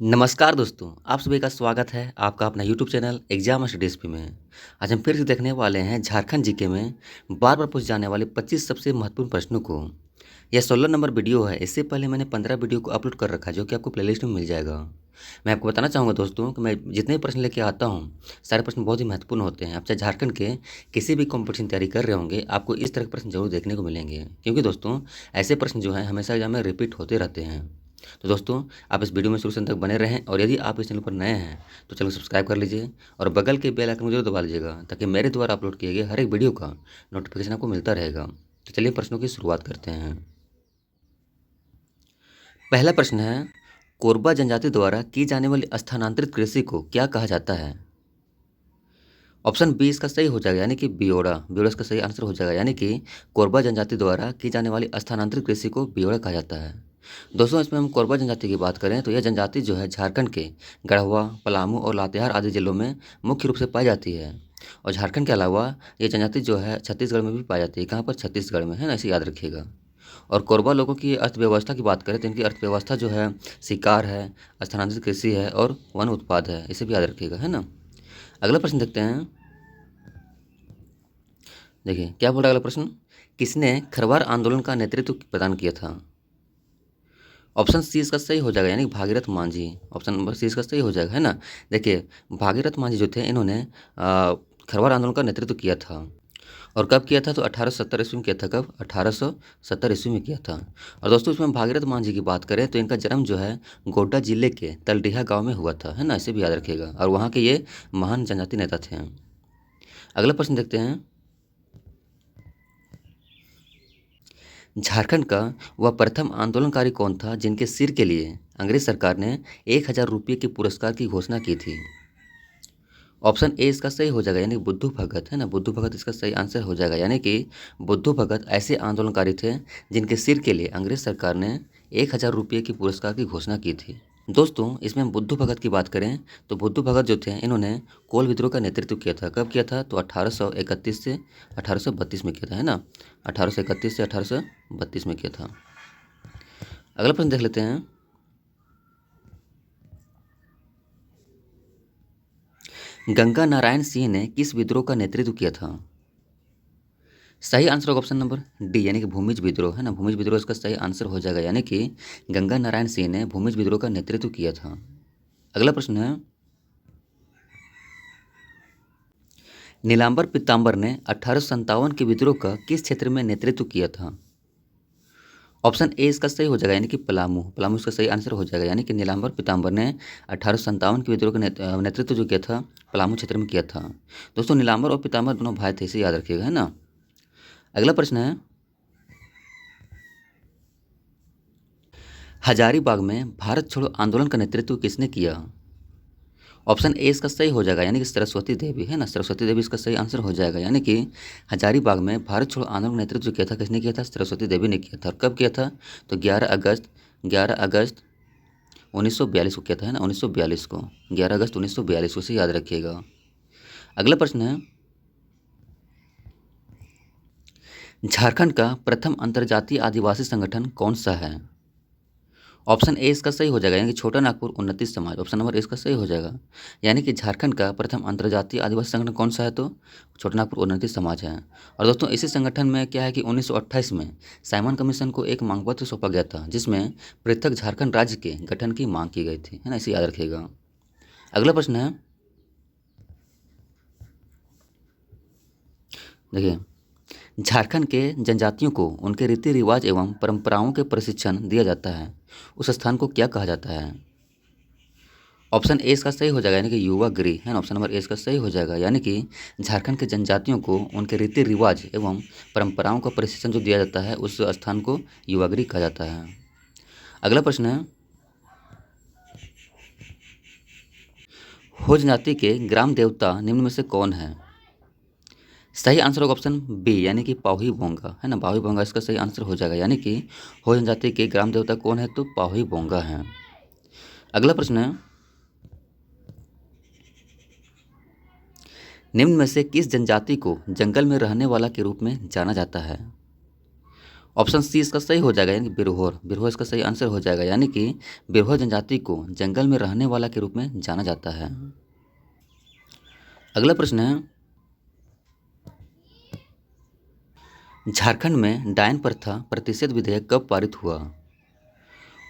नमस्कार दोस्तों, आप सभी का स्वागत है आपका अपना यूट्यूब चैनल एग्जाम स्टडीज़ पे में। आज हम फिर से देखने वाले हैं झारखंड जीके में बार-बार पूछे जाने वाले 25 सबसे महत्वपूर्ण प्रश्नों को। यह 16 नंबर वीडियो है, इससे पहले मैंने 15 वीडियो को अपलोड कर रखा है जो कि आपको प्लेलिस्ट में मिल जाएगा। मैं आपको बताना चाहूँगा दोस्तों कि मैं जितने भी प्रश्न लेके आता हूँ, सारे प्रश्न बहुत ही महत्वपूर्ण होते हैं। आप चाहे झारखंड के किसी भी कॉम्पिटिशन तैयारी कर रहे होंगे, आपको इस तरह के प्रश्न ज़रूर देखने को मिलेंगे। क्योंकि दोस्तों ऐसे प्रश्न जो हैं हमेशा एग्जाम में रिपीट होते रहते हैं। तो दोस्तों आप इस वीडियो में शुरू से अंत तक बने रहें और यदि आप इस चैनल पर नए हैं तो चैनल को सब्सक्राइब कर लीजिए और बगल के बेल आइकन को जरूर दबा लीजिएगा ताकि मेरे द्वारा अपलोड किए गए हर एक वीडियो का नोटिफिकेशन आपको मिलता रहेगा। तो चलिए प्रश्नों की शुरुआत करते हैं। पहला प्रश्न है, कोरबा जनजाति द्वारा की जाने वाली स्थानांतरित कृषि को क्या कहा जाता है? ऑप्शन बी इसका सही हो जाएगा यानी कि बियोड़ा। बियोड़ा इसका सही आंसर हो जाएगा यानी कि कोरबा जनजाति द्वारा की जाने वाली स्थानांतरित कृषि को बियोड़ा कहा जाता है। दोस्तों इसमें हम कोरबा जनजाति की बात करें तो यह जनजाति जो है झारखंड के गढ़वा, पलामू और लातेहार आदि जिलों में मुख्य रूप से पाई जाती है। और झारखंड के अलावा ये जनजाति जो है छत्तीसगढ़ में भी पाई जाती है। कहाँ पर? छत्तीसगढ़ में, है ना, इसे याद रखिएगा। और कोरबा लोगों की अर्थव्यवस्था की बात करें तो इनकी अर्थव्यवस्था जो है शिकार है, स्थानांतरित कृषि है और वन उत्पाद है। इसे भी याद रखिएगा, है ना। अगला प्रश्न देखते हैं। देखिए क्या बोल रहा है अगला प्रश्न, किसने खरवार आंदोलन का नेतृत्व प्रदान किया था? ऑप्शन सी इसका सही हो जाएगा यानी Bhagirath Manjhi. Option number C इसका सही हो जाएगा, है ना। देखिए भागीरथ मांझी जो थे इन्होंने खरवार आंदोलन का नेतृत्व किया था। और कब किया था? तो 1870 ईस्वी में किया था। कब? 1870 ईस्वी में किया था। और दोस्तों इसमें भागीरथ मांझी की बात करें तो इनका जन्म जो है गोड्डा जिले के तलडीहा गांव में हुआ था, है ना, इसे भी याद रखिएगा। और वहाँ के ये महान जनजाति नेता थे। अगला प्रश्न देखते हैं। झारखंड का वह प्रथम आंदोलनकारी कौन था जिनके सिर के लिए अंग्रेज सरकार ने 1000 रुपये के पुरस्कार की घोषणा की थी? ऑप्शन ए इसका सही हो जाएगा यानी बुद्धू भगत, है ना। बुद्धू भगत इसका सही आंसर हो जाएगा यानी कि बुद्धू भगत ऐसे आंदोलनकारी थे जिनके सिर के लिए अंग्रेज सरकार ने 1000 रुपये के पुरस्कार की घोषणा की थी। दोस्तों इसमें हम बुद्धू भगत की बात करें तो बुद्धू भगत जो थे इन्होंने कोल विद्रोह का नेतृत्व किया था। कब किया था? तो 1831 से 1832 में किया था, है ना। 1831 से 1832 में किया था। अगला प्रश्न देख लेते हैं। गंगा नारायण सिंह ने किस विद्रोह का नेतृत्व किया था? सही आंसर होगा ऑप्शन नंबर डी यानी कि भूमिज विद्रोह, है ना। भूमिज विद्रोह इसका सही आंसर हो जाएगा यानी कि गंगा नारायण सिंह ने भूमिज विद्रोह का नेतृत्व किया था। अगला प्रश्न है, नीलांबर पीताम्बर ने 1857 के विद्रोह का किस क्षेत्र में नेतृत्व किया था? ऑप्शन ए इसका सही हो जाएगा यानी कि पलामू। पलामू इसका सही आंसर हो जाएगा यानी कि नीलांबर पीताम्बर ने 1857 के विद्रोह का नेतृत्व जो किया था पलामू क्षेत्र में किया था। दोस्तों नीलांबर और पीताम्बर दोनों भाई थे, इसे याद रखिएगा, है ना। अगला प्रश्न है, हजारीबाग में भारत छोड़ो आंदोलन का नेतृत्व किसने किया? ऑप्शन ए इसका सही हो जाएगा यानी कि सरस्वती देवी, है ना। सरस्वती देवी इसका सही आंसर हो जाएगा यानी कि हजारीबाग में भारत छोड़ो आंदोलन का नेतृत्व जो किया था किसने किया था? सरस्वती देवी ने किया था। और कब किया था? तो 11 अगस्त 1942 को किया था, है ना। 1942 को, 11 अगस्त 1942 को, से याद रखिएगा। अगला प्रश्न है, झारखंड का प्रथम अंतर्जातीय आदिवासी संगठन कौन सा है? ऑप्शन ए इसका सही हो जाएगा यानी कि छोटा नागपुर उन्नति समाज। ऑप्शन नंबर ए इसका सही हो जाएगा यानी कि झारखंड का प्रथम अंतर्जातीय आदिवासी संगठन कौन सा है? तो छोटा नागपुर उन्नति समाज है। और दोस्तों इसी संगठन में क्या है कि 1928 में साइमन कमीशन को एक मांग पत्र सौंपा गया था जिसमें पृथक झारखंड राज्य के गठन की मांग की गई थी, है ना, इसे याद रखिएगा। अगला प्रश्न है, देखिए झारखंड के जनजातियों को उनके रीति रिवाज एवं परंपराओं के प्रशिक्षण दिया जाता है, उस स्थान को क्या कहा जाता है? ऑप्शन ए इसका सही हो जाएगा यानी कि युवा गृह, है ना। ऑप्शन नंबर ए इसका सही हो जाएगा यानी कि झारखंड के जनजातियों को उनके रीति रिवाज एवं परंपराओं का प्रशिक्षण जो दिया जाता है उस स्थान को युवा गृह कहा जाता है। अगला प्रश्न है, हो जनजाति के ग्राम देवता निम्न में से कौन है? सही आंसर होगा ऑप्शन बी यानी कि पाहुई बोंगा, है ना। पाहुई बोंगा इसका सही आंसर हो जाएगा यानी कि हो जनजाति के ग्राम देवता कौन है? तो पाहुई बोंगा है। अगला प्रश्न है, निम्न में से किस जनजाति को जंगल में रहने वाला के रूप में जाना जाता है? ऑप्शन सी इसका सही हो जाएगा, यानी कि बिरहोर। बिरहोर इसका सही आंसर हो जाएगा, यानी कि बिरहोर जनजाति को जंगल में रहने वाला के रूप में जाना जाता है। अगला प्रश्न है, झारखंड में डायन प्रथा प्रतिषेध विधेयक कब पारित हुआ?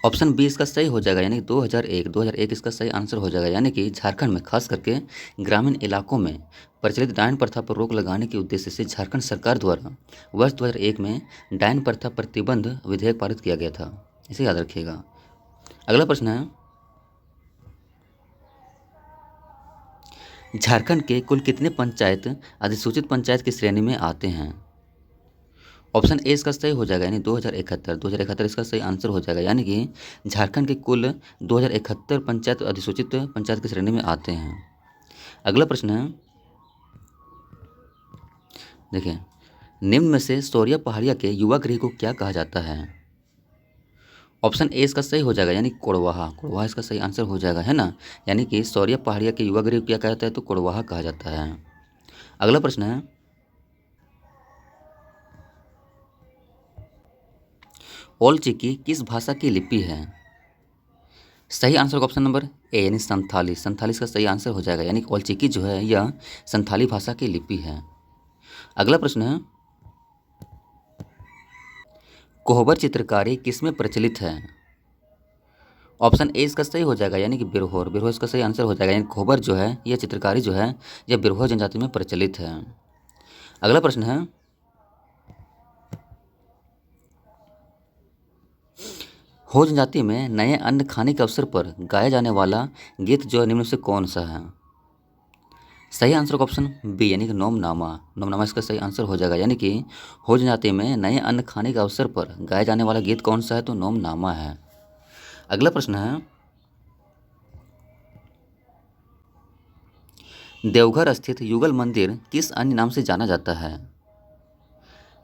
ऑप्शन बी इसका सही हो जाएगा, यानी कि 2001। 2001 इसका सही आंसर हो जाएगा, यानी कि झारखंड में खास करके ग्रामीण इलाकों में प्रचलित डायन प्रथा पर रोक लगाने के उद्देश्य से झारखंड सरकार द्वारा वर्ष 2001 में डायन प्रथा प्रतिबंध विधेयक पारित किया गया था, इसे याद रखिएगा। अगला प्रश्न है, झारखंड के कुल कितने पंचायत अधिसूचित पंचायत की श्रेणी में आते हैं? ऑप्शन ए इसका सही हो जाएगा, यानी 2071। 2071 इसका सही आंसर हो जाएगा, यानी कि झारखंड के कुल 2071 पंचायत अधिसूचित पंचायत की श्रेणी में आते हैं। अगला प्रश्न है, देखिए, निम्न में से शौर्य पहाड़िया के युवा गृह को क्या कहा जाता है? ऑप्शन ए इसका सही हो जाएगा, यानी कोड़वाहा। कोड़वाहा इसका सही आंसर हो जाएगा, है ना, यानी कि शौर्य पहाड़िया के युवा गृह को क्या कहा जाता है, तो कोड़वाहा कहा जाता है। अगला प्रश्न है, ओल चिकी किस भाषा की लिपि है? सही आंसर का ऑप्शन नंबर ए, यानी संथाली। संथाली इसका सही आंसर हो जाएगा, यानी ओल चिकी जो है यह संथाली भाषा की लिपि है। अगला प्रश्न है, कोहबर चित्रकारी किसमें प्रचलित है? ऑप्शन ए इसका सही हो जाएगा, यानी कि बिरहोर। बिरहोर इसका सही आंसर हो जाएगा, यानी कोहबर जो है यह चित्रकारी जो है यह बिरहोर जनजाति में प्रचलित है। अगला प्रश्न है, हो जनजाति में नए अन्न खाने के अवसर पर गाया जाने वाला गीत जो है निम्न में से कौन सा है? सही आंसर का ऑप्शन बी, यानी कि नोमनामा। नोमनामा इसका सही आंसर हो जाएगा, यानी कि हो जनजाति में नए अन्न खाने के अवसर पर गाया जाने वाला गीत कौन सा है, तो नोमनामा है। अगला प्रश्न है, देवघर स्थित युगल मंदिर किस अन्य नाम से जाना जाता है?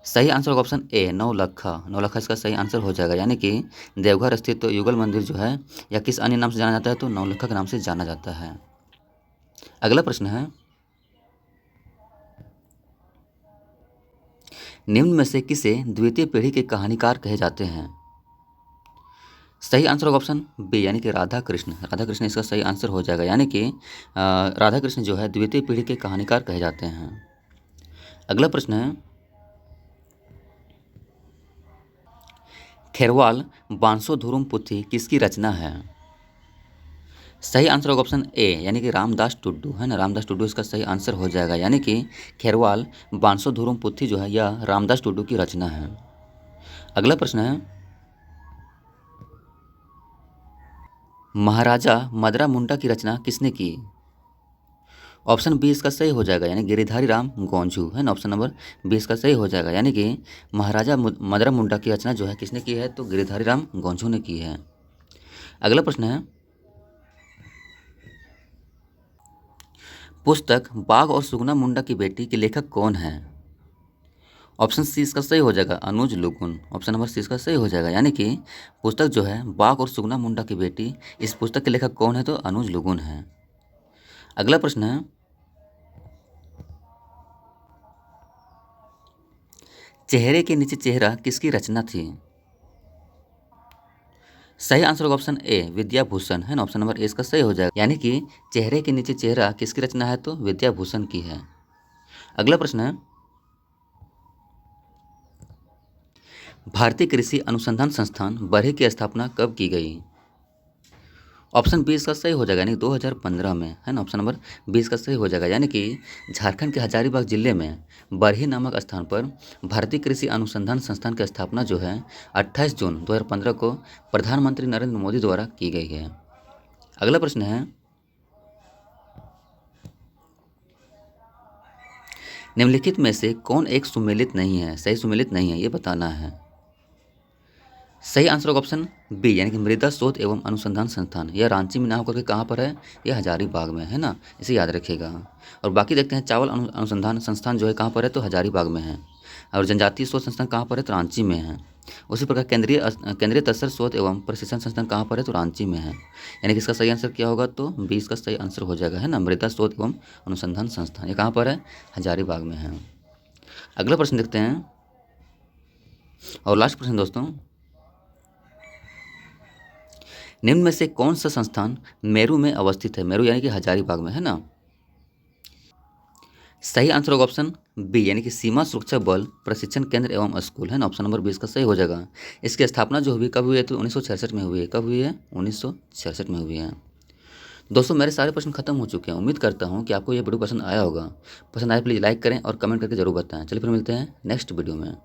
सही आंसर का ऑप्शन ए, नौलखा। नौलखा इसका सही आंसर हो जाएगा, यानी कि देवघर स्थित तो युगल मंदिर जो है या किस अन्य नाम से जाना जाता है, तो नौलखा के नाम से जाना जाता है। अगला प्रश्न है, निम्न में से किसे द्वितीय पीढ़ी के कहानीकार कहे जाते हैं? सही आंसर होगा ऑप्शन बी, यानी कि राधा कृष्ण। राधा कृष्ण इसका सही आंसर हो जाएगा, यानी कि राधा कृष्ण जो है द्वितीय पीढ़ी के कहानीकार कहे जाते हैं। अगला प्रश्न है, खेरवाल बांसोधुरुम पुथी किसकी रचना है? सही आंसर होगा ऑप्शन ए, यानी कि रामदास टुड्डू, है ना, रामदास टुड्डू इसका सही आंसर हो जाएगा, यानी कि खेरवाल बांसोधुरुम पुथी जो है यह रामदास टुड्डू की रचना है। अगला प्रश्न है, महाराजा मदरा मुंडा की रचना किसने की? ऑप्शन बी इसका सही हो जाएगा, यानी गिरिधारी राम गोंझू, है ना, ऑप्शन नंबर बी इसका सही हो जाएगा, यानी कि महाराजा मदरा मुंडा की रचना जो है किसने की है, तो गिरिधारी राम गोंझू ने की है। अगला प्रश्न है, पुस्तक बाघ और सुगना मुंडा की बेटी के लेखक कौन है? ऑप्शन सी इसका सही हो जाएगा, अनुज लुगुन। ऑप्शन नंबर सी इसका सही हो जाएगा, यानी कि पुस्तक जो है बाघ और सुगना मुंडा की बेटी, इस पुस्तक के लेखक कौन है, तो अनुज लुगुन है। अगला प्रश्न है, चेहरे के नीचे चेहरा किसकी रचना थी? सही आंसर होगा ऑप्शन ए, विद्याभूषण, है ना, ऑप्शन नंबर ए इसका सही हो जाएगा, यानी कि चेहरे के नीचे चेहरा किसकी रचना है, तो विद्याभूषण की है। अगला प्रश्न है, भारतीय कृषि अनुसंधान संस्थान बरहे की स्थापना कब की गई? ऑप्शन बी इसका सही हो जाएगा, यानी 2015 में, है ना, ऑप्शन नंबर बी इसका सही हो जाएगा, यानी कि झारखंड के हजारीबाग जिले में बरही नामक स्थान पर भारतीय कृषि अनुसंधान संस्थान की स्थापना जो है 28 जून 2015 को प्रधानमंत्री नरेंद्र मोदी द्वारा की गई है। अगला प्रश्न है, निम्नलिखित में से कौन एक सुमेलित नहीं है? सही सुमेलित नहीं है, ये बताना है। सही आंसर होगा ऑप्शन बी, यानी कि मृदा शोध एवं अनुसंधान संस्थान, यह रांची में ना होकर के कहाँ पर है, यह हजारीबाग में, है ना, इसे याद रखिएगा। और बाकी देखते हैं, चावल अनुसंधान संस्थान जो है कहाँ पर है, तो हजारीबाग में है। और जनजातीय शोध संस्थान कहाँ पर है, तो रांची में है। उसी प्रकार केंद्रीय तसर शोध एवं प्रशिक्षण संस्थान कहाँ पर है, तो रांची में है। यानी कि इसका सही आंसर क्या होगा, तो बी इसका सही आंसर हो जाएगा, है ना, मृदा शोध एवं अनुसंधान संस्थान, ये कहाँ पर है, हजारीबाग में है। अगला प्रश्न देखते हैं, और लास्ट प्रश्न दोस्तों, निम्न में से कौन सा संस्थान मेरू में अवस्थित है? मेरू यानी कि हजारीबाग में, है ना। सही आंसर होगा ऑप्शन बी, यानी कि सीमा सुरक्षा बल प्रशिक्षण केंद्र एवं स्कूल, है ना। ऑप्शन नंबर 20 का सही हो जाएगा। इसकी स्थापना जो हुई कब हुई है? तो 1966 में हुई है। कब हुई है? 1966 में हुई है। दोस्तों मेरे सारे प्रश्न खत्म हो चुके हैं। उम्मीद करता हूँ कि आपको ये वीडियो पसंद आया होगा। पसंद आए प्लीज़ लाइक करें और कमेंट करके जरूर बताएं। चलिए फिर मिलते हैं नेक्स्ट वीडियो में।